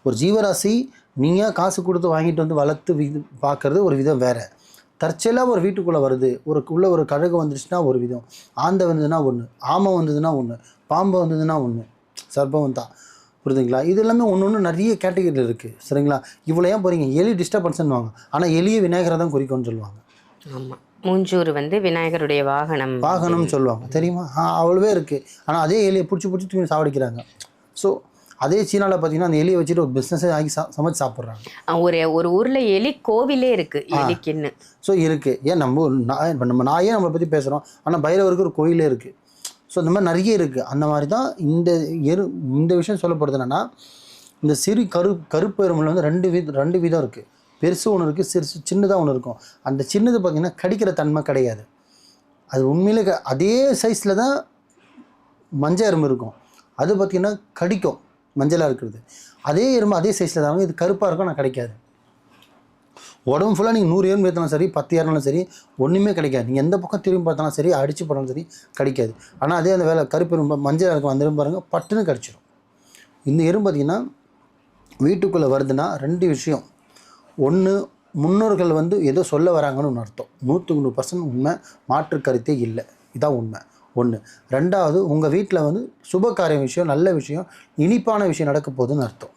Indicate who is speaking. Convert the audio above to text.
Speaker 1: ஒரு ஜீவராசி நீங்கள் காசு கொடுத்து வாங்கிட்டு வந்து வளர்த்து பார்க்குறது ஒரு விதம் வேறு. தற்செயலாக ஒரு வீட்டுக்குள்ளே வருது, ஒரு கழுகு வந்துருச்சுன்னா ஒரு விதம், ஆந்தை வந்ததுன்னா ஒன்று, ஆமை வந்ததுன்னா ஒன்று, பாம்பு வந்ததுன்னா ஒன்று, சர்ப்பம் தான். புரியுதுங்களா? இது எல்லாமே ஒன்று நிறைய கேட்டகரியில் இருக்குது. சரிங்களா? இவ்வளோ ஏன் போகிறீங்க? எலி டிஸ்டர்பன்ஸ்ன்னு வாங்க, ஆனால் எலியை விநாயகரை தான் குறிக்கும்னு சொல்லுவாங்க.
Speaker 2: ஆமாம், மூஞ்சூர் விநாயகருடைய வாகனம்
Speaker 1: சொல்லுவாங்க, தெரியுமா? அவ்வளோவே இருக்குது. ஆனால் அதே எலியை பிடிச்சி சாவடிக்கிறாங்க. ஸோ அதே சீனாவில் பார்த்தீங்கன்னா அந்த எலியை வச்சுட்டு ஒரு பிஸ்னஸே ஆகி சமைச்சு சாப்பிட்றாங்க.
Speaker 2: ஒரு ஊரில் எலி கோவிலே இருக்குது எலிக்குன்னு.
Speaker 1: ஸோ இருக்குது. ஏன் நம்ம நாயே நம்மளை பற்றி பேசுகிறோம், ஆனால் பைரவருக்கு ஒரு கோயிலே இருக்குது. ஸோ இந்த மாதிரி நிறைய இருக்குது. அந்த மாதிரி தான் இந்த விஷயம் சொல்லப்படுது. என்னென்னா, இந்த சிறு கருப்பு எறும்பில் ரெண்டு விதம் இருக்குது. பெருசு ஒன்று இருக்குது, சின்னதாக ஒன்று இருக்கும். அந்த சின்னது பார்த்திங்கன்னா கடிக்கிற தன்மை கிடையாது. அது உண்மையிலே அதே சைஸில் தான் மஞ்சள் எறும்பு இருக்கும். அது பார்த்திங்கன்னா கடிக்கும், மஞ்சளாக இருக்கிறது. அதே எறும்பு அதே சைஸில் தான், இது கருப்பாக இருக்கும், ஆனால் கிடைக்காது. உடம்பு ஃபுல்லாக நீங்கள் 100 எறும்பு ஏற்றினாலும் சரி, 10 ஏறினாலும் சரி, ஒன்றுமே கிடைக்காது. நீங்கள் எந்த பக்கம் திரும்பி பார்த்தாலும் சரி, அடித்து போனாலும் சரி கிடைக்காது. ஆனால் அதே அந்த கருப்பு எறும்பு மஞ்சள் இருக்கும், அந்த எறும்பு பாருங்கள் பட்டுன்னு கடிச்சிடும். இந்த எறும்பு பார்த்திங்கன்னா வீட்டுக்குள்ளே வருதுன்னா 2 விஷயம். ஒன்று, முன்னோர்கள் ஏதோ சொல்ல வராங்கன்னு ஒன்று அர்த்தம். 100% உண்மை, மாற்று கருத்தே இல்லை. இதான் உண்மை. ஒன்று. ரெண்டாவது, உங்கள் வீட்டில் சுப காரிய விஷயம், நல்ல விஷயம், இனிப்பான விஷயம் நடக்க போகுதுன்னு அர்த்தம்.